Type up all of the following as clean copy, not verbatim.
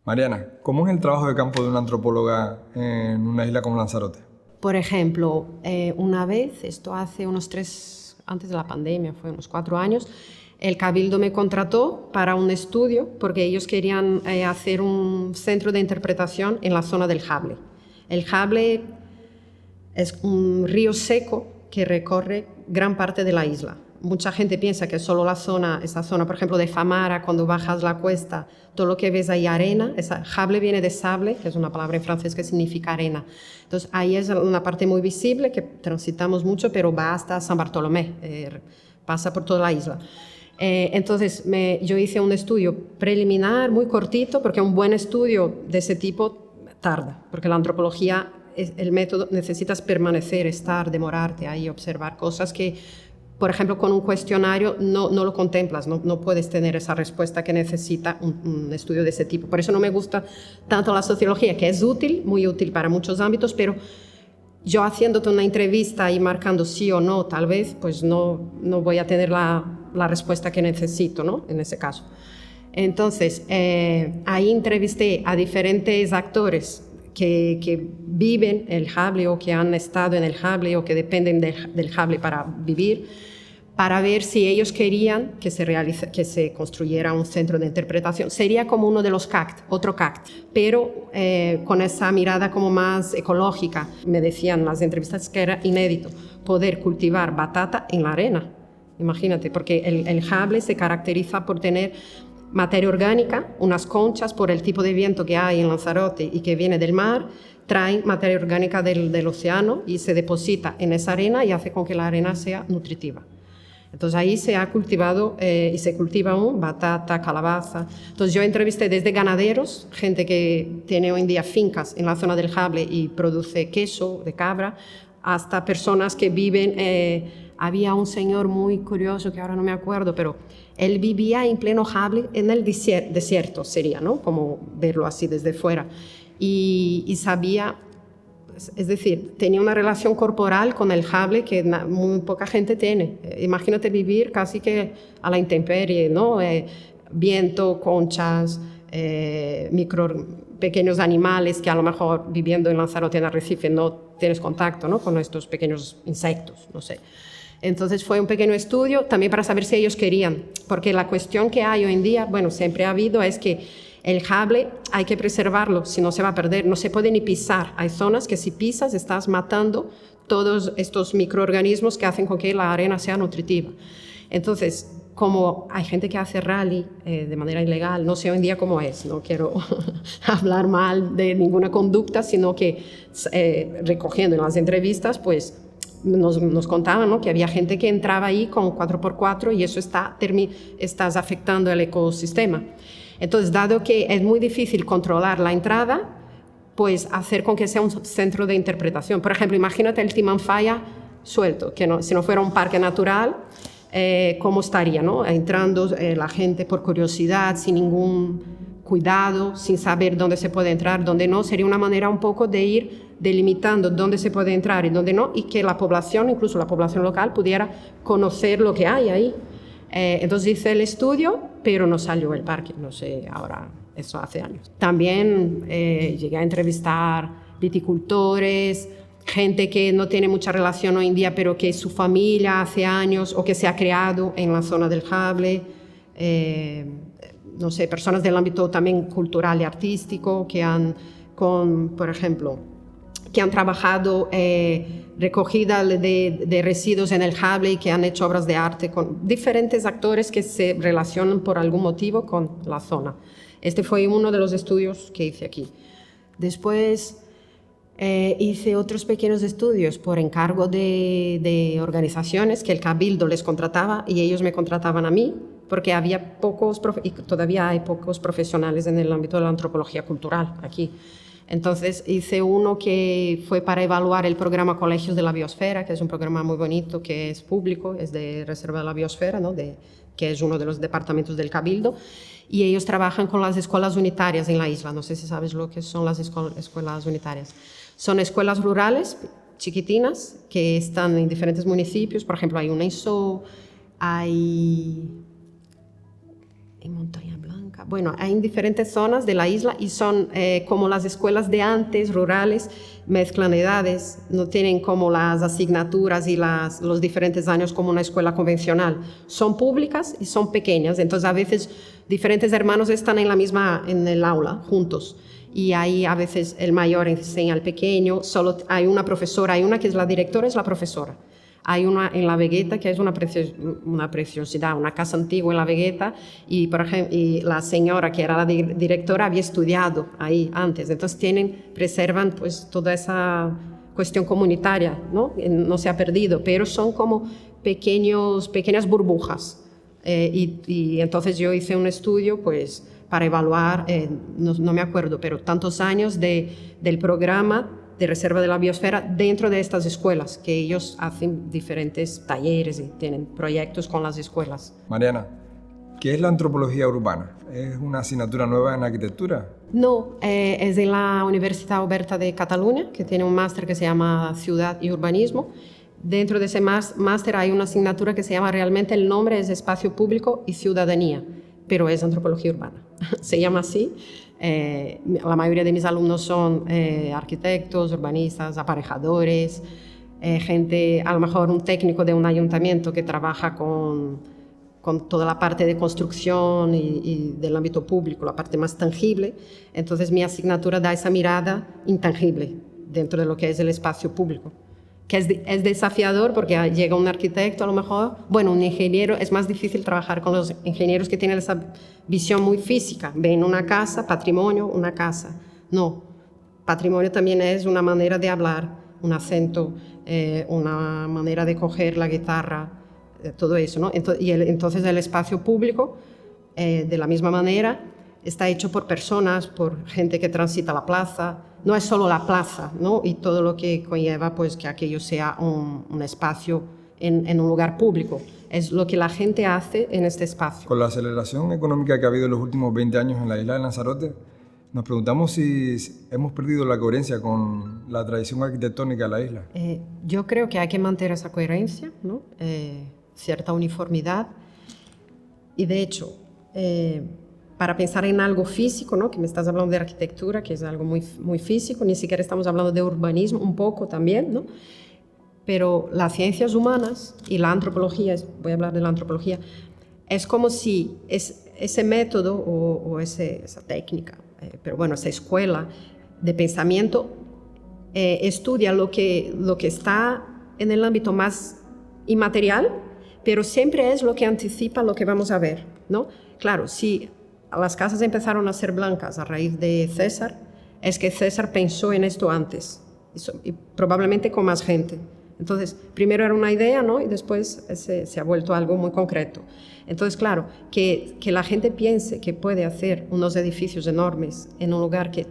Mariana, ¿cómo es el trabajo de campo de una antropóloga en una isla como Lanzarote? Por ejemplo, una vez, esto hace antes de la pandemia, fue unos 4 años, el Cabildo me contrató para un estudio porque ellos querían hacer un centro de interpretación en la zona del Jable. El Jable es un río seco que recorre gran parte de la isla. Mucha gente piensa que solo esa zona, por ejemplo, de Famara, cuando bajas la cuesta, todo lo que ves ahí arena, Jable viene de sable, que es una palabra en francés que significa arena. Entonces ahí es una parte muy visible que transitamos mucho, pero va hasta San Bartolomé, pasa por toda la isla. Entonces yo hice un estudio preliminar muy cortito, porque un buen estudio de ese tipo tarda, porque la antropología, el método, necesitas permanecer, estar, demorarte ahí, observar cosas que, por ejemplo, con un cuestionario no lo contemplas, no puedes tener esa respuesta que necesita un estudio de ese tipo. Por eso no me gusta tanto la sociología, que es útil, muy útil para muchos ámbitos, pero yo haciéndote una entrevista y marcando sí o no, tal vez, pues no voy a tener la respuesta que necesito, ¿no? En ese caso. Entonces, ahí entrevisté a diferentes actores que viven el Jable o que han estado en el Jable o que dependen del Jable para vivir, para ver si ellos querían que se construyera un centro de interpretación. Sería como uno de los CACT, otro CACT, pero con esa mirada como más ecológica. Me decían las entrevistas que era inédito poder cultivar batata en la arena. Imagínate, porque el Jable se caracteriza por tener materia orgánica, unas conchas, por el tipo de viento que hay en Lanzarote y que viene del mar, traen materia orgánica del océano y se deposita en esa arena y hace con que la arena sea nutritiva. Entonces ahí se ha cultivado y se cultiva aún batata, calabaza. Entonces yo entrevisté desde ganaderos, gente que tiene hoy en día fincas en la zona del Jable y produce queso de cabra, hasta personas que viven. Había un señor muy curioso que ahora no me acuerdo, pero él vivía en pleno Jable, en el desierto sería, ¿no? Como verlo así desde fuera. Y sabía, es decir, tenía una relación corporal con el Jable que muy poca gente tiene. Imagínate vivir casi que a la intemperie, ¿no? Viento, conchas, pequeños animales que a lo mejor viviendo en Lanzarote, en Arrecife, no tienes contacto, ¿no? Con estos pequeños insectos, no sé. Entonces fue un pequeño estudio también para saber si ellos querían, porque la cuestión que hay hoy en día, bueno, siempre ha habido, es que el Jable hay que preservarlo, si no se va a perder, no se puede ni pisar. Hay zonas que si pisas estás matando todos estos microorganismos que hacen con que la arena sea nutritiva. Entonces, como hay gente que hace rally de manera ilegal, no sé hoy en día cómo es, no quiero hablar mal de ninguna conducta, sino que recogiendo en las entrevistas, pues nos contaban, ¿no? Que había gente que entraba ahí con 4x4 y eso estás afectando el ecosistema. Entonces, dado que es muy difícil controlar la entrada, pues hacer con que sea un centro de interpretación. Por ejemplo, imagínate el Timanfaya suelto, que si no fuera un parque natural, ¿cómo estaría, no? Entrando la gente por curiosidad, sin ningún cuidado, sin saber dónde se puede entrar, dónde no. Sería una manera un poco de ir delimitando dónde se puede entrar y dónde no, y que la población, incluso la población local, pudiera conocer lo que hay ahí. Entonces hice el estudio, pero no salió el parque, no sé, ahora, eso hace años. También llegué a entrevistar viticultores, gente que no tiene mucha relación hoy en día, pero que su familia hace años o que se ha creado en la zona del Jable, no sé, personas del ámbito también cultural y artístico que por ejemplo, que han trabajado recogida de residuos en el Jable y que han hecho obras de arte con diferentes actores que se relacionan por algún motivo con la zona. Este fue uno de los estudios que hice aquí. Después hice otros pequeños estudios por encargo de organizaciones que el Cabildo les contrataba y ellos me contrataban a mí porque había y todavía hay pocos profesionales en el ámbito de la antropología cultural aquí. Entonces hice uno que fue para evaluar el programa Colegios de la Biosfera, que es un programa muy bonito, que es público, es de Reserva de la Biosfera, ¿no? Que es uno de los departamentos del Cabildo, y ellos trabajan con las escuelas unitarias en la isla. No sé si sabes lo que son las escuelas unitarias. Son escuelas rurales, chiquitinas, que están en diferentes municipios. Por ejemplo, hay una en So, hay en Montaña Blanca, Bueno, hay en diferentes zonas de la isla y son como las escuelas de antes, rurales, mezclan edades, no tienen como las asignaturas y los diferentes años como una escuela convencional. Son públicas y son pequeñas, entonces a veces diferentes hermanos están en el aula juntos. Y ahí a veces el mayor enseña al pequeño, solo hay una profesora, hay una que es la directora, es la profesora. Hay una en La Vegueta que es una preciosidad, una casa antigua en La Vegueta y, por ejemplo, y la señora que era la directora había estudiado ahí antes, entonces preservan pues toda esa cuestión comunitaria, ¿no? No se ha perdido, pero son como pequeñas burbujas y entonces yo hice un estudio pues para evaluar, no me acuerdo, pero tantos años del programa de reserva de la biosfera dentro de estas escuelas, que ellos hacen diferentes talleres y tienen proyectos con las escuelas. Mariana, ¿qué es la antropología urbana? ¿Es una asignatura nueva en arquitectura? No, es de la Universidad Oberta de Cataluña, que tiene un máster que se llama Ciudad y Urbanismo. Dentro de ese máster hay una asignatura que se llama, realmente el nombre es Espacio Público y Ciudadanía, pero es antropología urbana. Se llama así. La mayoría de mis alumnos son arquitectos, urbanistas, aparejadores, gente, a lo mejor un técnico de un ayuntamiento que trabaja con toda la parte de construcción y del ámbito público, la parte más tangible. Entonces mi asignatura da esa mirada intangible dentro de lo que es el espacio público, que es desafiador porque llega un arquitecto a lo mejor, bueno, un ingeniero, es más difícil trabajar con los ingenieros que tienen esa visión muy física, ven una casa, patrimonio, una casa. No, patrimonio también es una manera de hablar, un acento, una manera de coger la guitarra, todo eso, ¿no? Entonces el espacio público, de la misma manera, está hecho por personas, por gente que transita la plaza. No es solo la plaza, ¿no? Y todo lo que conlleva pues, que aquello sea un espacio en un lugar público. Es lo que la gente hace en este espacio. Con la aceleración económica que ha habido en los últimos 20 años en la isla de Lanzarote, nos preguntamos si hemos perdido la coherencia con la tradición arquitectónica de la isla. Yo creo que hay que mantener esa coherencia, ¿no? Cierta uniformidad. Y de hecho, para pensar en algo físico, ¿no? Que me estás hablando de arquitectura, que es algo muy, muy físico, ni siquiera estamos hablando de urbanismo, un poco también, ¿no? Pero las ciencias humanas y la antropología, voy a hablar de la antropología, es como si ese método o esa técnica, pero bueno, esa escuela de pensamiento estudia lo que está en el ámbito más inmaterial, pero siempre es lo que anticipa lo que vamos a ver, ¿no? Claro, si las casas empezaron a ser blancas a raíz de César, es que César pensó en esto antes, y probablemente con más gente. Entonces, primero era una idea, ¿no? Y después se ha vuelto algo muy concreto. Entonces, claro, que la gente piense que puede hacer unos edificios enormes en un lugar que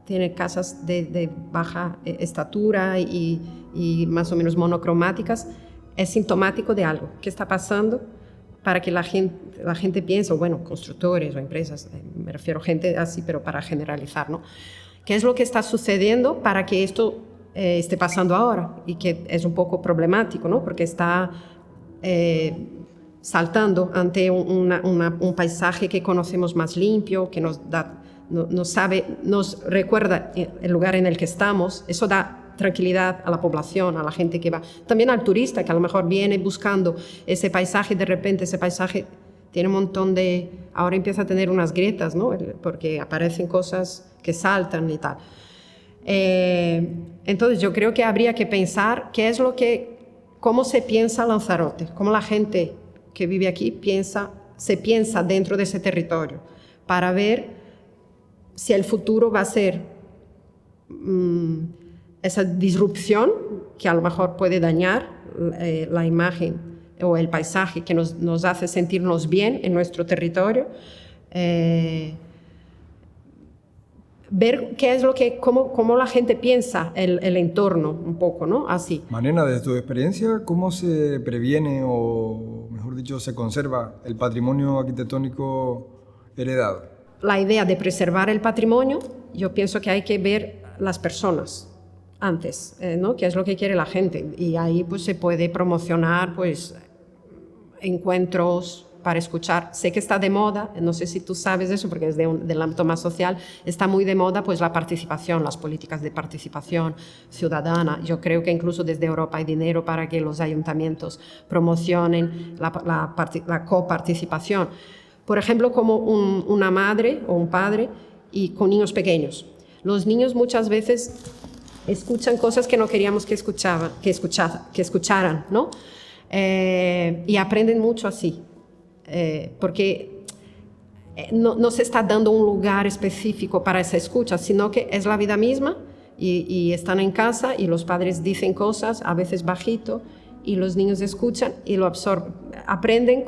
tiene casas de baja estatura y más o menos monocromáticas, es sintomático de algo que está pasando para que la gente piense, o bueno, constructores o empresas, me refiero a gente así, pero para generalizar, ¿no? ¿Qué es lo que está sucediendo para que esto esté pasando ahora? Y que es un poco problemático, ¿no? Porque está saltando ante un paisaje que conocemos más limpio, que nos recuerda el lugar en el que estamos. Eso da tranquilidad a la población, a la gente que va, también al turista que a lo mejor viene buscando ese paisaje, de repente ese paisaje tiene un montón ahora empieza a tener unas grietas, ¿no? Porque aparecen cosas que saltan y tal. Entonces yo creo que habría que pensar cómo se piensa Lanzarote, cómo la gente que vive aquí se piensa dentro de ese territorio, para ver si el futuro va a ser esa disrupción que a lo mejor puede dañar la imagen o el paisaje que nos hace sentirnos bien en nuestro territorio, ver cómo la gente piensa el entorno un poco, ¿no? Así. Mariana, desde tu experiencia, ¿cómo se previene o, mejor dicho, se conserva el patrimonio arquitectónico heredado? La idea de preservar el patrimonio, yo pienso que hay que ver las personas antes, ¿no? ¿Qué es lo que quiere la gente? Y ahí pues se puede promocionar pues encuentros para escuchar. Sé que está de moda, no sé si tú sabes eso porque es del ámbito más social, está muy de moda pues la participación, las políticas de participación ciudadana. Yo creo que incluso desde Europa hay dinero para que los ayuntamientos promocionen la coparticipación. Por ejemplo, como una madre o un padre y con niños pequeños. Los niños muchas veces escuchan cosas que no queríamos que escucharan, ¿no? Y aprenden mucho así, porque no se está dando un lugar específico para esa escucha, sino que es la vida misma y están en casa y los padres dicen cosas, a veces bajito, y los niños escuchan y lo absorben. Aprenden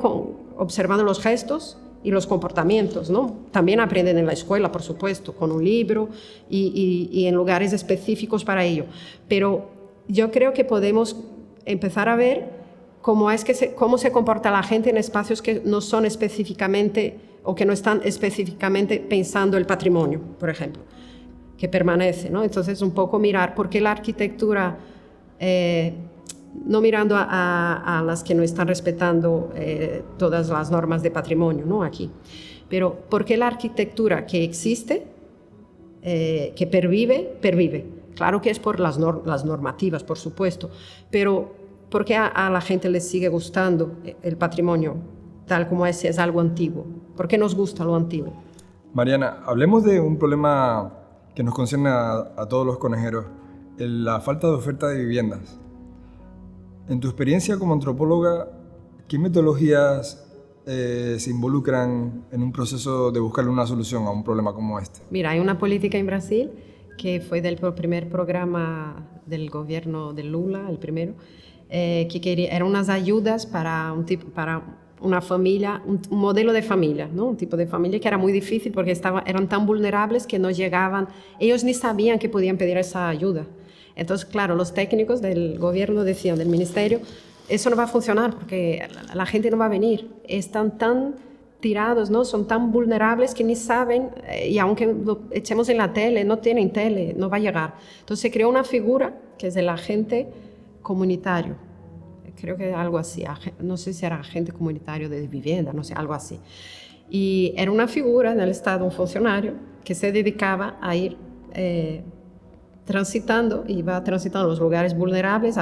observando los gestos y los comportamientos, ¿no? También aprenden en la escuela, por supuesto, con un libro y en lugares específicos para ello. Pero yo creo que podemos empezar a ver cómo se comporta la gente en espacios que no son específicamente o que no están específicamente pensando el patrimonio, por ejemplo, que permanece, ¿no? Entonces, un poco mirar por qué la arquitectura, no mirando a las que no están respetando todas las normas de patrimonio, ¿no? Aquí, pero por qué la arquitectura que existe, que pervive. Claro que es por las normativas, por supuesto, pero ¿por qué a la gente les sigue gustando el patrimonio tal como es algo antiguo? ¿Por qué nos gusta lo antiguo? Mariana, hablemos de un problema que nos concierne a todos los conejeros, la falta de oferta de viviendas. En tu experiencia como antropóloga, ¿qué metodologías se involucran en un proceso de buscarle una solución a un problema como este? Mira, hay una política en Brasil que fue del primer programa del gobierno de Lula, el primero, que eran unas ayudas para una familia, un modelo de familia, ¿no? Un tipo de familia que era muy difícil porque eran tan vulnerables que no llegaban, ellos ni sabían que podían pedir esa ayuda. Entonces, claro, los técnicos del gobierno decían, del ministerio, eso no va a funcionar porque la gente no va a venir, están tan tirados, ¿no? Son tan vulnerables que ni saben, y aunque lo echemos en la tele, no tienen tele, no va a llegar. Entonces se creó una figura que es el agente comunitario, creo que algo así, no sé si era agente comunitario de vivienda, no sé, algo así. Y era una figura en el Estado, un funcionario, que se dedicaba a ir iba transitando los lugares vulnerables,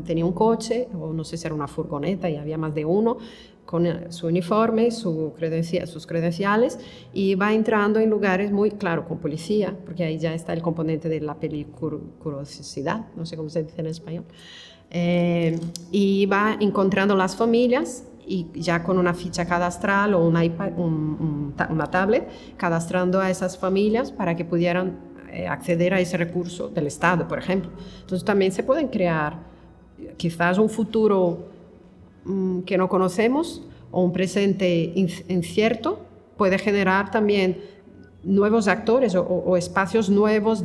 tenía un coche, o no sé si era una furgoneta, y había más de uno, con su uniforme, sus credenciales, y va entrando en lugares muy, claro, con policía, porque ahí ya está el componente de la peligrosidad, no sé cómo se dice en español, y va encontrando las familias, y ya con una ficha cadastral o un iPad, una tablet, cadastrando a esas familias para que pudieran acceder a ese recurso del Estado, por ejemplo. Entonces también se pueden crear quizás un futuro que no conocemos o un presente incierto, puede generar también nuevos actores o espacios nuevos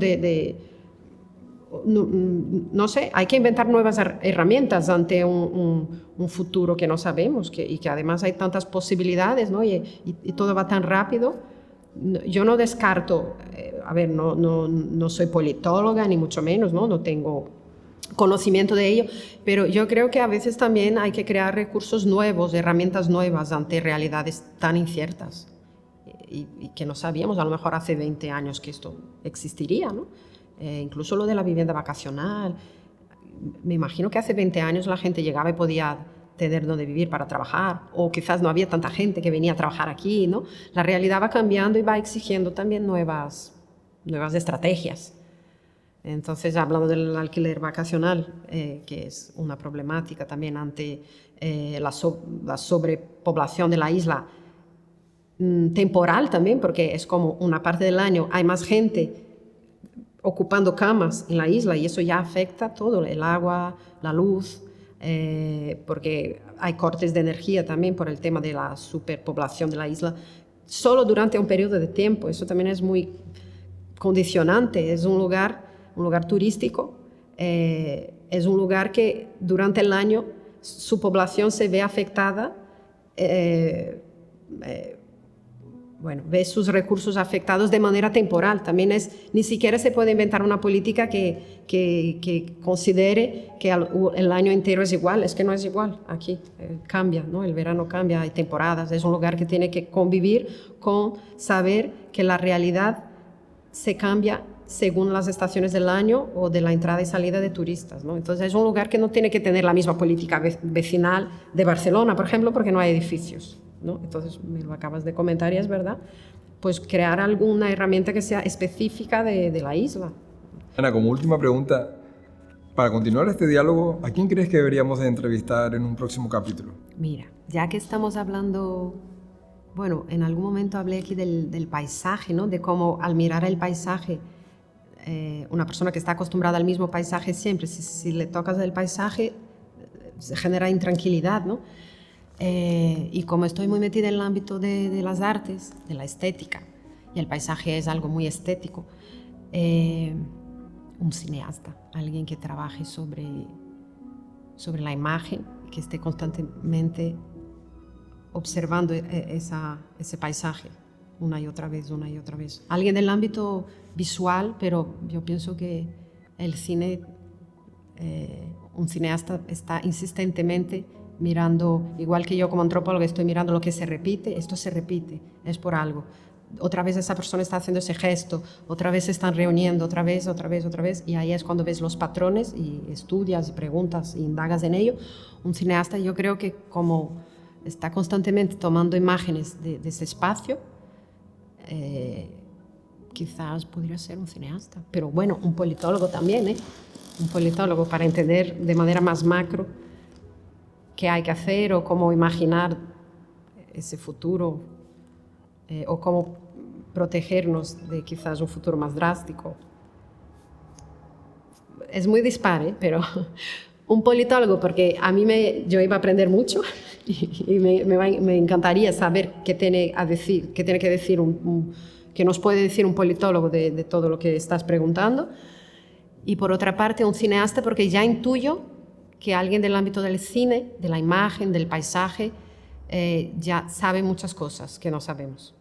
no sé, hay que inventar nuevas herramientas ante un futuro que no sabemos y que además hay tantas posibilidades, ¿no? y todo va tan rápido. Yo no descarto, no soy politóloga ni mucho menos, no tengo conocimiento de ello, pero yo creo que a veces también hay que crear recursos nuevos, herramientas nuevas ante realidades tan inciertas y que no sabíamos a lo mejor hace 20 años que esto existiría, ¿no? Incluso lo de la vivienda vacacional, me imagino que hace 20 años la gente llegaba y podía tener donde vivir para trabajar, o quizás no había tanta gente que venía a trabajar aquí, ¿no? La realidad va cambiando y va exigiendo también nuevas estrategias. Entonces, hablando del alquiler vacacional, que es una problemática también ante la sobrepoblación de la isla, temporal también, porque es como una parte del año hay más gente ocupando camas en la isla y eso ya afecta todo, el agua, la luz, porque hay cortes de energía también por el tema de la superpoblación de la isla, solo durante un periodo de tiempo. Eso también es muy condicionante. Es un lugar turístico, es un lugar que durante el año su población se ve afectada bueno, ve sus recursos afectados de manera temporal. También ni siquiera se puede inventar una política que considere que el año entero es igual. Es que no es igual aquí, cambia, ¿no? El verano cambia, hay temporadas, es un lugar que tiene que convivir con saber que la realidad se cambia según las estaciones del año o de la entrada y salida de turistas, ¿no? Entonces es un lugar que no tiene que tener la misma política vecinal de Barcelona, por ejemplo, porque no hay edificios, ¿no? Entonces, me lo acabas de comentar y es verdad, pues crear alguna herramienta que sea específica de la isla. Ana, como última pregunta, para continuar este diálogo, ¿a quién crees que deberíamos de entrevistar en un próximo capítulo? Mira, ya que estamos hablando, bueno, en algún momento hablé aquí del paisaje, ¿no? De cómo al mirar el paisaje, una persona que está acostumbrada al mismo paisaje siempre, si le tocas el paisaje, se genera intranquilidad, ¿no? Y como estoy muy metida en el ámbito de las artes, de la estética, y el paisaje es algo muy estético, un cineasta, alguien que trabaje sobre la imagen, que esté constantemente observando ese paisaje una y otra vez, una y otra vez. Alguien del ámbito visual, pero yo pienso que el cine, un cineasta está insistentemente mirando, igual que yo como antropóloga estoy mirando lo que se repite, esto se repite, es por algo. Otra vez esa persona está haciendo ese gesto, otra vez se están reuniendo, otra vez, y ahí es cuando ves los patrones y estudias y preguntas y indagas en ello. Un cineasta, yo creo que como está constantemente tomando imágenes de ese espacio, quizás podría ser un cineasta, pero bueno, un politólogo también, un politólogo para entender de manera más macro qué hay que hacer o cómo imaginar ese futuro o cómo protegernos de quizás un futuro más drástico. Es muy dispar, pero un politólogo, porque a mí yo iba a aprender mucho y me encantaría saber qué tiene que decir que nos puede decir un politólogo de todo lo que estás preguntando. Y por otra parte, un cineasta, porque ya intuyo que alguien del ámbito del cine, de la imagen, del paisaje, ya sabe muchas cosas que no sabemos.